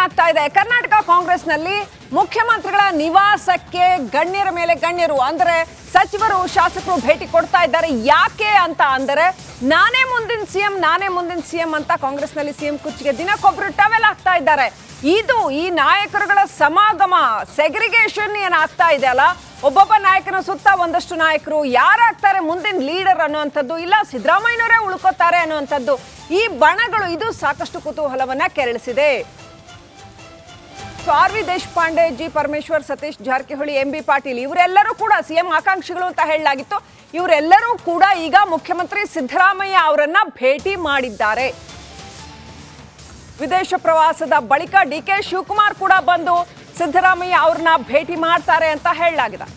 ಏನಾಗ್ತಾ ಇದೆ? ಕರ್ನಾಟಕ ಕಾಂಗ್ರೆಸ್ನಲ್ಲಿ ಮುಖ್ಯಮಂತ್ರಿಗಳ ನಿವಾಸಕ್ಕೆ ಗಣ್ಯರ ಮೇಲೆ ಗಣ್ಯರು ಅಂದರೆ ಸಚಿವರು ಶಾಸಕರು ಭೇಟಿ ಕೊಡ್ತಾ ಇದ್ದಾರೆ. ಯಾಕೆ ಅಂತ ಅಂದರೆ ನಾನೇ ಮುಂದಿನ ಸಿಎಂ ಅಂತ ಕಾಂಗ್ರೆಸ್ನಲ್ಲಿ ಸಿಎಂ ಕುರ್ಚಿಗೆ ದಿನಕ್ಕೊಬ್ರು ಟವೆಲ್ ಆಗ್ತಾ ಇದ್ದಾರೆ. ಇದು ಈ ನಾಯಕರುಗಳ ಸಮಾಗಮ, ಸೆಗ್ರಿಗೇಷನ್ ಏನಾಗ್ತಾ ಇದೆ ಅಲ್ಲ, ಒಬ್ಬೊಬ್ಬ ನಾಯಕನ ಸುತ್ತ ಒಂದಷ್ಟು ನಾಯಕರು ಯಾರಾಗ್ತಾರೆ ಮುಂದಿನ ಲೀಡರ್ ಅನ್ನುವಂಥದ್ದು, ಇಲ್ಲ ಸಿದ್ದರಾಮಯ್ಯನವರೇ ಉಳ್ಕೋತಾರೆ ಅನ್ನುವಂಥದ್ದು, ಈ ಬಣಗಳು ಇದು ಸಾಕಷ್ಟು ಕುತೂಹಲವನ್ನ ಕೆರಳಿಸಿದೆ. R V Deshpande, G Parameshwar, Satish Jarkiholi, M B Patil ಇವರೆಲ್ಲರೂ ಕೂಡ ಸಿಎಂ ಆಕಾಂಕ್ಷಿಗಳು ಅಂತ ಹೇಳಲಾಗಿತ್ತು. ಇವರೆಲ್ಲರೂ ಕೂಡ ಈಗ ಮುಖ್ಯಮಂತ್ರಿ ಸಿದ್ದರಾಮಯ್ಯ ಅವರನ್ನ ಭೇಟಿ ಮಾಡಿದ್ದಾರೆ. ವಿದೇಶ ಪ್ರವಾಸದ ಬಳಿಕ ಡಿ ಕೆ ಶಿವಕುಮಾರ್ ಕೂಡ ಬಂದು ಸಿದ್ದರಾಮಯ್ಯ ಅವ್ರನ್ನ ಭೇಟಿ ಮಾಡ್ತಾರೆ ಅಂತ ಹೇಳಲಾಗಿದೆ.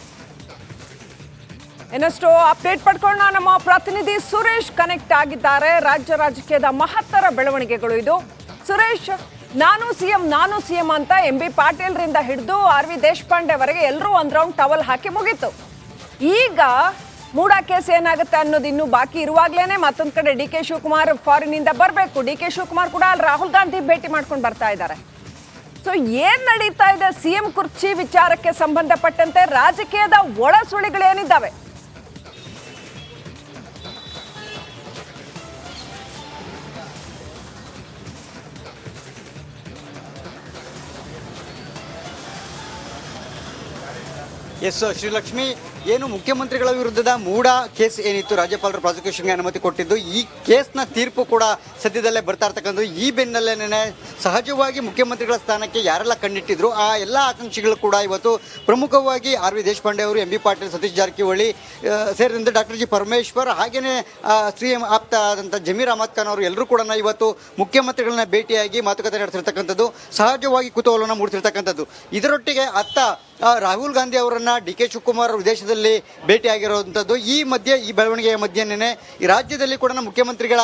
ಇನ್ನಷ್ಟು ಅಪ್ಡೇಟ್ ಪಡ್ಕೊಂಡು ನಮ್ಮ ಪ್ರತಿನಿಧಿ ಸುರೇಶ್ ಕನೆಕ್ಟ್ ಆಗಿದ್ದಾರೆ. ರಾಜ್ಯ ರಾಜಕೀಯದ ಮಹತ್ತರ ಬೆಳವಣಿಗೆಗಳು ಇದು. ಸುರೇಶ್, ನಾನು ಸಿಎಂ ಅಂತ ಎಂ ಬಿ ಪಾಟೀಲ್ರಿಂದ ಹಿಡಿದು ಆರ್ ವಿ ದೇಶಪಾಂಡೆವರೆಗೆ ಎಲ್ಲರೂ ಒಂದ್ ರೌಂಡ್ ಟವಲ್ ಹಾಕಿ ಮುಗೀತು. ಈಗ ಮೂಡಾ ಕೇಸ್ ಏನಾಗುತ್ತೆ ಅನ್ನೋದು ಇನ್ನೂ ಬಾಕಿ ಇರುವಾಗ್ಲೇನೆ ಮತ್ತೊಂದ್ ಕಡೆ ಡಿ ಕೆ ಶಿವಕುಮಾರ್ ಫಾರಿನ್ ಇಂದ ಬರಬೇಕು. ಡಿ ಕೆ ಶಿವಕುಮಾರ್ ಕೂಡ ಅಲ್ಲಿ ರಾಹುಲ್ ಗಾಂಧಿ ಭೇಟಿ ಮಾಡ್ಕೊಂಡು ಬರ್ತಾ ಇದ್ದಾರೆ. ಸೊ ಏನ್ ನಡೀತಾ ಇದೆ ಸಿಎಂ ಕುರ್ಚಿ ವಿಚಾರಕ್ಕೆ ಸಂಬಂಧಪಟ್ಟಂತೆ ರಾಜಕೀಯದ ಒಳ ಸುಳಿಗಳೇನಿದ್ದಾವೆ? ಎಸ್ ಶ್ರೀಲಕ್ಷ್ಮಿ, ಏನು ಮುಖ್ಯಮಂತ್ರಿಗಳ ವಿರುದ್ಧದ ಮೂಡಾ ಕೇಸ್ ಏನಿತ್ತು, ರಾಜ್ಯಪಾಲರು ಪ್ರಾಸಿಕ್ಯೂಷನ್ಗೆ ಅನುಮತಿ ಕೊಟ್ಟಿದ್ದು, ಈ ಕೇಸ್ನ ತೀರ್ಪು ಕೂಡ ಸದ್ಯದಲ್ಲೇ ಬರ್ತಾ ಇರ್ತಕ್ಕಂಥದ್ದು. ಈ ಬೆನ್ನಲ್ಲೇನೆ ಸಹಜವಾಗಿ ಮುಖ್ಯಮಂತ್ರಿಗಳ ಸ್ಥಾನಕ್ಕೆ ಯಾರೆಲ್ಲ ಕಣ್ಣಿಟ್ಟಿದ್ರು ಆ ಎಲ್ಲ ಆಕಾಂಕ್ಷಿಗಳು ಕೂಡ ಇವತ್ತು ಪ್ರಮುಖವಾಗಿ ಆರ್ ವಿ ದೇಶಪಾಂಡೆ ಅವರು, ಎಂ ಬಿ ಪಾಟೀಲ್, ಸತೀಶ್ ಜಾರಕಿಹೊಳಿ ಸೇರಿದಂತೆ ಡಾಕ್ಟರ್ ಜಿ ಪರಮೇಶ್ವರ್, ಹಾಗೆಯೇ ಸಿಎಂ ಆಪ್ತ ಆದಂಥ ಜಮೀರ್ ಅಹಮದ್ ಖಾನ್ ಅವರು ಎಲ್ಲರೂ ಕೂಡ ಇವತ್ತು ಮುಖ್ಯಮಂತ್ರಿಗಳನ್ನ ಭೇಟಿಯಾಗಿ ಮಾತುಕತೆ ನಡೆಸಿರ್ತಕ್ಕಂಥದ್ದು, ಸಹಜವಾಗಿ ಕುತೂಹಲವನ್ನು ಮೂಡಿಸಿರ್ತಕ್ಕಂಥದ್ದು. ಇದರೊಟ್ಟಿಗೆ ಅತ್ತ ರಾಹುಲ್ ಗಾಂಧಿ ಅವರನ್ನ ಡಿ ಕೆ ಶಿವಕುಮಾರ್ ವಿದೇಶದಲ್ಲಿ ಭೇಟಿಯಾಗಿರುವಂಥದ್ದು. ಈ ಬೆಳವಣಿಗೆಯ ಮಧ್ಯೆನೇ ಈ ರಾಜ್ಯದಲ್ಲಿ ಕೂಡ ಮುಖ್ಯಮಂತ್ರಿಗಳ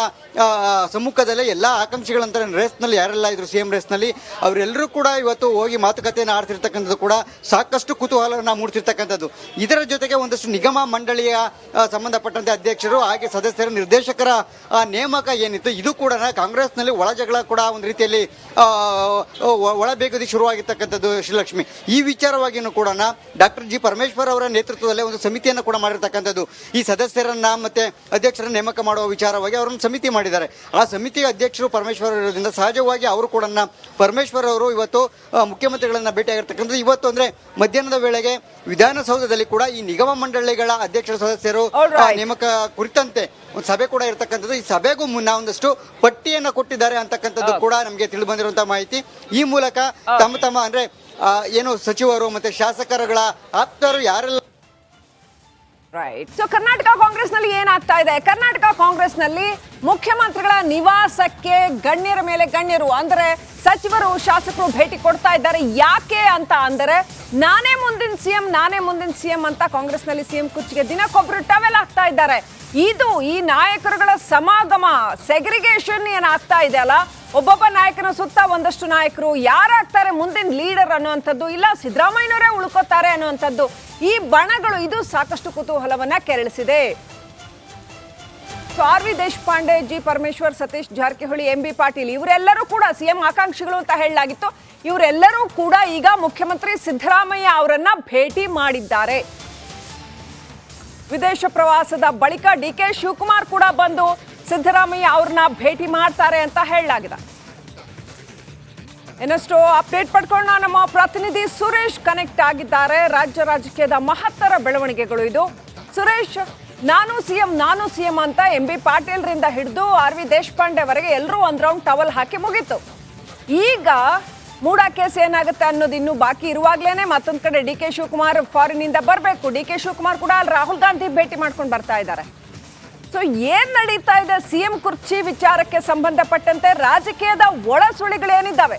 ಸಮ್ಮುಖದಲ್ಲೇ ಎಲ್ಲ ಆಕಾಂಕ್ಷಿಗಳಂತ ರೇಸ್ನಲ್ಲಿ ಯಾರೆಲ್ಲ ಇದ್ರು ಸಿಎಂ ರೇಸ್ನಲ್ಲಿ ಅವರೆಲ್ಲರೂ ಕೂಡ ಇವತ್ತು ಹೋಗಿ ಮಾತುಕತೆಯನ್ನು ಆಡ್ತಿರ್ತಕ್ಕಂಥದ್ದು ಕೂಡ ಸಾಕಷ್ಟು ಕುತೂಹಲವನ್ನು ಮೂಡಿಸಿರ್ತಕ್ಕಂಥದ್ದು. ಇದರ ಜೊತೆಗೆ ಒಂದಷ್ಟು ನಿಗಮ ಮಂಡಳಿಯ ಸಂಬಂಧಪಟ್ಟಂತೆ ಅಧ್ಯಕ್ಷರು ಹಾಗೆ ಸದಸ್ಯರ ನಿರ್ದೇಶಕರ ನೇಮಕ ಏನಿತ್ತು ಇದು ಕೂಡ ಕಾಂಗ್ರೆಸ್ನಲ್ಲಿ ಒಳ ಜಗಳ ಕೂಡ ಒಂದು ರೀತಿಯಲ್ಲಿ ಒಳಬೇಗುದಿ ಶುರುವಾಗಿರ್ತಕ್ಕಂಥದ್ದು. ಶ್ರೀಲಕ್ಷ್ಮಿ, ಈ ವಿಚಾರವಾಗಿ ಕೂಡ ಡಾಕ್ಟರ್ ಜಿ ಪರಮೇಶ್ವರ್ ಅವರ ನೇತೃತ್ವದಲ್ಲೇ ಒಂದು ಸಮಿತಿಯನ್ನು ಕೂಡ ಮಾಡಿರ್ತಕ್ಕಂಥದ್ದು. ಈ ಸದಸ್ಯರನ್ನ ಮತ್ತೆ ಅಧ್ಯಕ್ಷರನ್ನ ನೇಮಕ ಮಾಡುವ ವಿಚಾರವಾಗಿ ಅವರನ್ನು ಸಮಿತಿ ಮಾಡಿದ್ದಾರೆ. ಆ ಸಮಿತಿಯ ಅಧ್ಯಕ್ಷರು ಪರಮೇಶ್ವರ್ ಇರೋದ್ರಿಂದ ಸಹಜವಾಗಿ ಅವರು ಕೂಡ ಪರಮೇಶ್ವರ್ ಅವರು ಇವತ್ತು ಮುಖ್ಯಮಂತ್ರಿಗಳನ್ನ ಭೇಟಿಯಾಗಿರ್ತಕ್ಕಂಥದ್ದು. ಇವತ್ತು ಅಂದ್ರೆ ಮಧ್ಯಾಹ್ನದ ವೇಳೆಗೆ ವಿಧಾನಸೌಧದಲ್ಲಿ ಕೂಡ ಈ ನಿಗಮ ಮಂಡಳಿಗಳ ಅಧ್ಯಕ್ಷರ ಸದಸ್ಯರು ನೇಮಕ ಕುರಿತಂತೆ ಒಂದು ಸಭೆ ಕೂಡ ಇರತಕ್ಕಂಥದ್ದು. ಈ ಸಭೆಗೂ ಮುನ್ನ ಒಂದಷ್ಟು ಪಟ್ಟಿಯನ್ನ ಕೊಟ್ಟಿದ್ದಾರೆ ಅಂತಕ್ಕಂಥದ್ದು ಕೂಡ ನಮಗೆ ತಿಳಿದು ಬಂದಿರುವಂತಹ ಮಾಹಿತಿ. ಈ ಮೂಲಕ ತಮ್ಮ ಅಂದ್ರೆ ಏನು ಸಚಿವರು ಮತ್ತೆ ಶಾಸಕರುಗಳ ಆಪ್ತರು ಯಾರೆಲ್ಲ ರೈಟ್. ಸೊ ಕರ್ನಾಟಕ ಕಾಂಗ್ರೆಸ್ನಲ್ಲಿ ಏನಾಗ್ತಾ ಇದೆ? ಕರ್ನಾಟಕ ಕಾಂಗ್ರೆಸ್ನಲ್ಲಿ ಮುಖ್ಯಮಂತ್ರಿಗಳ ನಿವಾಸಕ್ಕೆ ಗಣ್ಯರ ಮೇಲೆ ಗಣ್ಯರು ಅಂದರೆ ಸಚಿವರು ಶಾಸಕರು ಭೇಟಿ ಕೊಡ್ತಾ ಇದ್ದಾರೆ. ಯಾಕೆ ಅಂತ ಅಂದರೆ ನಾನೇ ಮುಂದಿನ ಸಿಎಂ ಅಂತ ಕಾಂಗ್ರೆಸ್ನಲ್ಲಿ ಸಿಎಂ ಕುರ್ಚಿಗೆ ದಿನಕ್ಕೊಬ್ರು ಟವೆಲ್ ಆಗ್ತಾ ಇದ್ದಾರೆ. ಇದು ಈ ನಾಯಕರುಗಳ ಸಮಾಗಮ, ಸೆಗ್ರಿಗೇಷನ್ ಏನಾಗ್ತಾ ಇದೆ ಅಲ್ಲ, ಒಬ್ಬೊಬ್ಬ ನಾಯಕನ ಸುತ್ತ ಒಂದಷ್ಟು ನಾಯಕರು ಯಾರಾಗ್ತಾರೆ ಮುಂದಿನ ಲೀಡರ್ ಅನ್ನುವಂಥದ್ದು, ಇಲ್ಲ ಸಿದ್ದರಾಮಯ್ಯನವರೇ ಉಳ್ಕೋತಾರೆ ಅನ್ನುವಂಥದ್ದು, ಈ ಬಣಗಳು ಇದು ಸಾಕಷ್ಟು ಕುತೂಹಲವನ್ನ ಕೆರಳಿಸಿದೆ. R V Deshpande, G Parameshwar, Satish Jarkiholi, M B Patil ಇವರೆಲ್ಲರೂ ಕೂಡ ಸಿಎಂ ಆಕಾಂಕ್ಷಿಗಳು ಅಂತ ಹೇಳಲಾಗಿತ್ತು. ಇವರೆಲ್ಲರೂ ಕೂಡ ಈಗ ಮುಖ್ಯಮಂತ್ರಿ ಸಿದ್ದರಾಮಯ್ಯ ಅವರನ್ನ ಭೇಟಿ ಮಾಡಿದ್ದಾರೆ. ವಿದೇಶ ಪ್ರವಾಸದ ಬಳಿಕ ಡಿ ಕೆ ಶಿವಕುಮಾರ್ ಕೂಡ ಬಂದು ಸಿದ್ದರಾಮಯ್ಯ ಅವ್ರನ್ನ ಭೇಟಿ ಮಾಡ್ತಾರೆ ಅಂತ ಹೇಳಲಾಗಿದೆ. ಇನ್ನಷ್ಟು ಅಪ್ಡೇಟ್ ಪಡ್ಕೊಂಡು ನಮ್ಮ ಪ್ರತಿನಿಧಿ ಸುರೇಶ್ ಕನೆಕ್ಟ್ ಆಗಿದ್ದಾರೆ. ರಾಜ್ಯ ರಾಜಕೀಯದ ಮಹತ್ತರ ಬೆಳವಣಿಗೆಗಳು ಇದು. ಸುರೇಶ್, ನಾನು ಸಿಎಂ ಅಂತ ಎಂ ಬಿ ಪಾಟೀಲ್ರಿಂದ ಹಿಡಿದು ಆರ್ ವಿ ದೇಶಪಾಂಡೆವರೆಗೆ ಎಲ್ಲರೂ ಒಂದ್ ರೌಂಡ್ ಟವಲ್ ಹಾಕಿ ಮುಗೀತು. ಈಗ ಮೂಡಾ ಕೇಸ್ ಏನಾಗುತ್ತೆ ಅನ್ನೋದು ಇನ್ನೂ ಬಾಕಿ ಇರುವಾಗ್ಲೇನೆ ಮತ್ತೊಂದ್ ಕಡೆ ಡಿ ಕೆ ಶಿವಕುಮಾರ್ ಫಾರಿನ್ ಇಂದ ಬರಬೇಕು. ಡಿ ಕೆ ಶಿವಕುಮಾರ್ ಕೂಡ ಅಲ್ಲಿ ರಾಹುಲ್ ಗಾಂಧಿ ಭೇಟಿ ಮಾಡ್ಕೊಂಡು ಬರ್ತಾ ಇದ್ದಾರೆ. ಸೊ ಏನ್ ನಡೀತಾ ಇದೆ ಸಿಎಂ ಕುರ್ಚಿ ವಿಚಾರಕ್ಕೆ ಸಂಬಂಧಪಟ್ಟಂತೆ ರಾಜಕೀಯದ ಒಳ ಸುಳಿಗಳೇನಿದ್ದಾವೆ?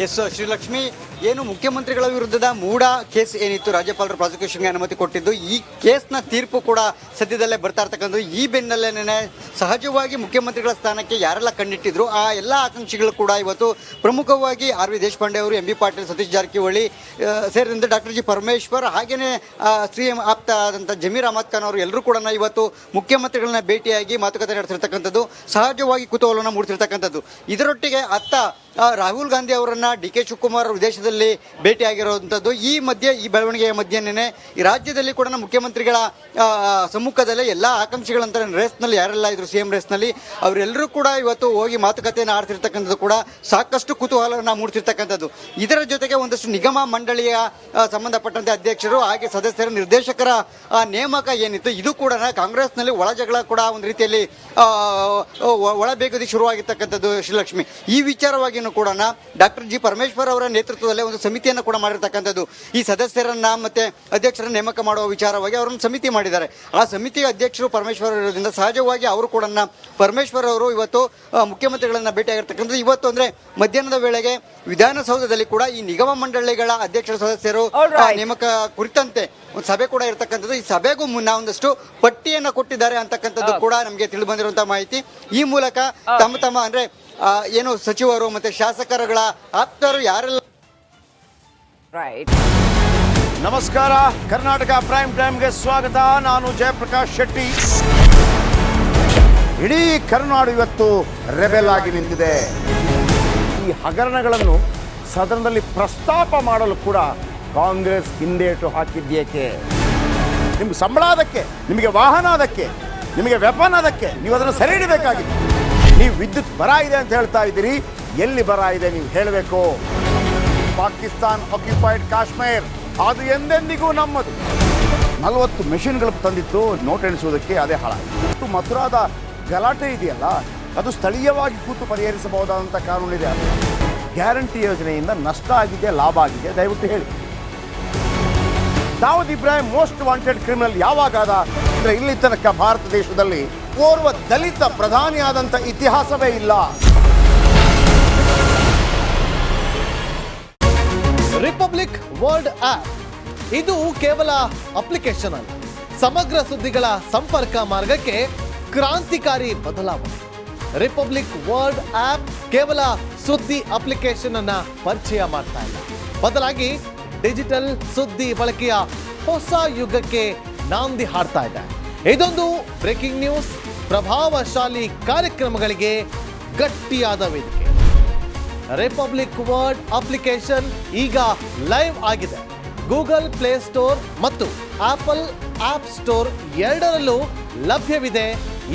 ಎಸ್ ಶ್ರೀಲಕ್ಷ್ಮಿ, ಏನು ಮುಖ್ಯಮಂತ್ರಿಗಳ ವಿರುದ್ಧದ ಮೂಡ ಕೇಸ್ ಏನಿತ್ತು ರಾಜ್ಯಪಾಲರು ಪ್ರಾಸಿಕ್ಯೂಷನ್ಗೆ ಅನುಮತಿ ಕೊಟ್ಟಿದ್ದು, ಈ ಕೇಸ್ನ ತೀರ್ಪು ಕೂಡ ಸದ್ಯದಲ್ಲೇ ಬರ್ತಾ ಇರ್ತಕ್ಕಂಥದ್ದು. ಈ ಬೆನ್ನಲ್ಲೇನೆ ಸಹಜವಾಗಿ ಮುಖ್ಯಮಂತ್ರಿಗಳ ಸ್ಥಾನಕ್ಕೆ ಯಾರೆಲ್ಲ ಕಣ್ಣಿಟ್ಟಿದ್ರು ಆ ಎಲ್ಲ ಆಕಾಂಕ್ಷಿಗಳು ಕೂಡ ಇವತ್ತು ಪ್ರಮುಖವಾಗಿ ಆರ್ ವಿ ದೇಶಪಾಂಡೆ ಅವರು, ಎಂ ಬಿ ಪಾಟೀಲ್, ಸತೀಶ್ ಜಾರಕಿಹೊಳಿ ಸೇರಿದಂತೆ ಡಾಕ್ಟರ್ ಜಿ ಪರಮೇಶ್ವರ್, ಹಾಗೆಯೇ CM ಆಪ್ತ ಆದಂಥ ಜಮೀರ್ ಅಹಮದ್ ಖಾನ್ ಅವರು ಎಲ್ಲರೂ ಕೂಡ ಇವತ್ತು ಮುಖ್ಯಮಂತ್ರಿಗಳನ್ನ ಭೇಟಿಯಾಗಿ ಮಾತುಕತೆ ನಡೆಸಿರ್ತಕ್ಕಂಥದ್ದು, ಸಹಜವಾಗಿ ಕುತೂಹಲವನ್ನು ಮೂಡಿಸಿರ್ತಕ್ಕಂಥದ್ದು. ಇದರೊಟ್ಟಿಗೆ ಅತ್ತ ರಾಹುಲ್ ಗಾಂಧಿ ಅವರನ್ನ DK ಶಿವಕುಮಾರ್ ವಿದೇಶದಲ್ಲಿ ಭೇಟಿಯಾಗಿರುವಂಥದ್ದು. ಈ ಬೆಳವಣಿಗೆಯ ಮಧ್ಯೆನೇ ಈ ರಾಜ್ಯದಲ್ಲಿ ಕೂಡ ಮುಖ್ಯಮಂತ್ರಿಗಳ ಸಮ್ಮುಖದಲ್ಲೇ ಎಲ್ಲ ಆಕಾಂಕ್ಷಿಗಳಂತ ರೇಸ್ನಲ್ಲಿ ಯಾರೆಲ್ಲ ಇದ್ರು CM ರೇಸ್ನಲ್ಲಿ ಅವರೆಲ್ಲರೂ ಕೂಡ ಇವತ್ತು ಹೋಗಿ ಮಾತುಕತೆಯನ್ನು ಆಡ್ತಿರ್ತಕ್ಕಂಥದ್ದು ಕೂಡ ಸಾಕಷ್ಟು ಕುತೂಹಲವನ್ನು ಮೂಡಿಸಿರ್ತಕ್ಕಂಥದ್ದು. ಇದರ ಜೊತೆಗೆ ಒಂದಷ್ಟು ನಿಗಮ ಮಂಡಳಿಯ ಸಂಬಂಧಪಟ್ಟಂತೆ ಅಧ್ಯಕ್ಷರು ಹಾಗೆ ಸದಸ್ಯರ ನಿರ್ದೇಶಕರ ನೇಮಕ ಏನಿತ್ತು ಇದು ಕೂಡ ಕಾಂಗ್ರೆಸ್ನಲ್ಲಿ ಒಳ ಜಗಳ ಕೂಡ ಒಂದು ರೀತಿಯಲ್ಲಿ ಒಳಬೇಗುದಿ ಶುರುವಾಗಿರ್ತಕ್ಕಂಥದ್ದು. ಶ್ರೀಲಕ್ಷ್ಮಿ, ಈ ವಿಚಾರವಾಗಿ ಕೂಡ ಡಾಕ್ಟರ್ ಜಿ ಪರಮೇಶ್ವರ್ ಅವರ ನೇತೃತ್ವದಲ್ಲಿ ಒಂದು ಸಮಿತಿಯನ್ನು ಕೂಡ ಮಾಡಿರ್ತಕ್ಕಂಥದ್ದು. ಈ ಸದಸ್ಯರನ್ನ ಮತ್ತೆ ಅಧ್ಯಕ್ಷರನ್ನ ನೇಮಕ ಮಾಡುವ ವಿಚಾರವಾಗಿ ಅವರನ್ನು ಸಮಿತಿ ಮಾಡಿದ್ದಾರೆ. ಆ ಸಮಿತಿಯ ಅಧ್ಯಕ್ಷರು ಪರಮೇಶ್ವರ್ ಇರೋದ್ರಿಂದ ಸಹಜವಾಗಿ ಅವರು ಕೂಡ ಪರಮೇಶ್ವರ್ ಅವರು ಇವತ್ತು ಮುಖ್ಯಮಂತ್ರಿಗಳನ್ನ ಭೇಟಿಯಾಗಿರ್ತಕ್ಕಂಥದ್ದು. ಇವತ್ತು ಅಂದ್ರೆ ಮಧ್ಯಾಹ್ನದ ವೇಳೆಗೆ ವಿಧಾನಸೌಧದಲ್ಲಿ ಕೂಡ ಈ ನಿಗಮ ಮಂಡಳಿಗಳ ಅಧ್ಯಕ್ಷರ ಸದಸ್ಯರು ನೇಮಕ ಕುರಿತಂತೆ ಒಂದು ಸಭೆ ಕೂಡ ಇರತಕ್ಕಂಥದ್ದು. ಈ ಸಭೆಗೂ ಮುನ್ನ ಒಂದಷ್ಟು ಪಟ್ಟಿಯನ್ನು ಕೊಟ್ಟಿದ್ದಾರೆ ಅಂತಕ್ಕಂಥದ್ದು ಕೂಡ ನಮಗೆ ತಿಳಿದು ಬಂದಿರುವಂತಹ ಮಾಹಿತಿ. ಈ ಮೂಲಕ ತಮ್ಮ ಅಂದ್ರೆ ಏನು ಸಚಿವರು ಮತ್ತೆ ಶಾಸಕರುಗಳ ಆಪ್ತರು ಯಾರೆಲ್ಲ. ನಮಸ್ಕಾರ, ಕರ್ನಾಟಕ ಪ್ರೈಮ್ ಟೈಮ್ಗೆ ಸ್ವಾಗತ. ನಾನು ಜಯಪ್ರಕಾಶ್ ಶೆಟ್ಟಿ. ಇಡೀ ಕರ್ನಾಡು ಇವತ್ತು ರೆಬೆಲ್ ಆಗಿ ನಿಂತಿದೆ. ಈ ಹಗರಣಗಳನ್ನು ಸದನದಲ್ಲಿ ಪ್ರಸ್ತಾಪ ಮಾಡಲು ಕೂಡ ಕಾಂಗ್ರೆಸ್ ಹಿಂದೇಟು ಹಾಕಿದ್ದೇಕೆ? ನಿಮ್ಗೆ ಸಂಬಳ ಅದಕ್ಕೆ, ನಿಮಗೆ ವಾಹನ ಅದಕ್ಕೆ, ನಿಮಗೆ ವೆಪನ್ ಅದಕ್ಕೆ, ನೀವು ಅದನ್ನು ಸೆರೆ ಹಿಡಿಬೇಕಾಗಿತ್ತು. ನೀವು ವಿದ್ಯುತ್ ಬರ ಇದೆ ಅಂತ ಹೇಳ್ತಾ ಇದ್ದೀರಿ, ಎಲ್ಲಿ ಬರ ಇದೆ ನೀವು ಹೇಳಬೇಕು. ಪಾಕಿಸ್ತಾನ್ ಆಕ್ಯುಪೈಡ್ ಕಾಶ್ಮೀರ್ ಅದು ಎಂದೆಂದಿಗೂ ನಮ್ಮದು. 40 ಮೆಷಿನ್ಗಳು ತಂದಿತ್ತು ನೋಟ್ ಎಣಿಸುವುದಕ್ಕೆ, ಅದೇ ಹಾಳಾಯಿತು. ಮಥುರಾದ ಗಲಾಟೆ ಇದೆಯಲ್ಲ, ಅದು ಸ್ಥಳೀಯವಾಗಿ ಕೂತು ಪರಿಹರಿಸಬಹುದಾದಂಥ ಕಾನೂನಿದೆ. ಗ್ಯಾರಂಟಿ ಯೋಜನೆಯಿಂದ ನಷ್ಟ ಆಗಿದೆ, ಲಾಭ ಆಗಿದೆ, ದಯವಿಟ್ಟು ಹೇಳಿ. Dawood Ibrahim most wanted criminal ಯಾವಾಗಾದ ಅಂದರೆ ಇಲ್ಲಿ ತನಕ ಭಾರತ ದೇಶದಲ್ಲಿ ಓರ್ವ ದಲಿತ ಪ್ರಧಾನಿಯಾದಂಥ ಇತಿಹಾಸವೇ ಇಲ್ಲ. ರಿಪಬ್ಲಿಕ್ ವರ್ಲ್ಡ್ ಆಪ್ ಇದು ಕೇವಲ ಅಪ್ಲಿಕೇಶನ್ ಅಲ್ಲ, ಸಮಗ್ರ ಸುದ್ದಿಗಳ ಸಂಪರ್ಕ ಮಾರ್ಗಕ್ಕೆ ಕ್ರಾಂತಿಕಾರಿ ಬದಲಾವಣೆ. ರಿಪಬ್ಲಿಕ್ ವರ್ಲ್ಡ್ ಆಪ್ ಕೇವಲ ಸುದ್ದಿ ಅಪ್ಲಿಕೇಶನ್ ಅನ್ನ ಪರಿಚಯ ಮಾಡ್ತಾ ಇಲ್ಲ, ಬದಲಾಗಿ ಡಿಜಿಟಲ್ ಸುದ್ದಿ ಬಳಕೆಯ ಹೊಸ ಯುಗಕ್ಕೆ ನಾಂದಿ ಹಾಡ್ತಾ ಇದೆ. ಇದೊಂದು ಬ್ರೇಕಿಂಗ್ ನ್ಯೂಸ್, ಪ್ರಭಾವಶಾಲಿ ಕಾರ್ಯಕ್ರಮಗಳಿಗೆ ಗಟ್ಟಿಯಾದ ವೇದಿಕೆ. ರಿಪಬ್ಲಿಕ್ ವರ್ಲ್ಡ್ ಅಪ್ಲಿಕೇಶನ್ ಈಗ ಲೈವ್ ಆಗಿದೆ. ಗೂಗಲ್ ಪ್ಲೇ ಸ್ಟೋರ್ ಮತ್ತು ಆಪಲ್ ಆಪ್ ಸ್ಟೋರ್ ಎರಡರಲ್ಲೂ ಲಭ್ಯವಿದೆ.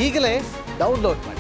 ಈಗಲೇ ಡೌನ್ಲೋಡ್ ಮಾಡಿ.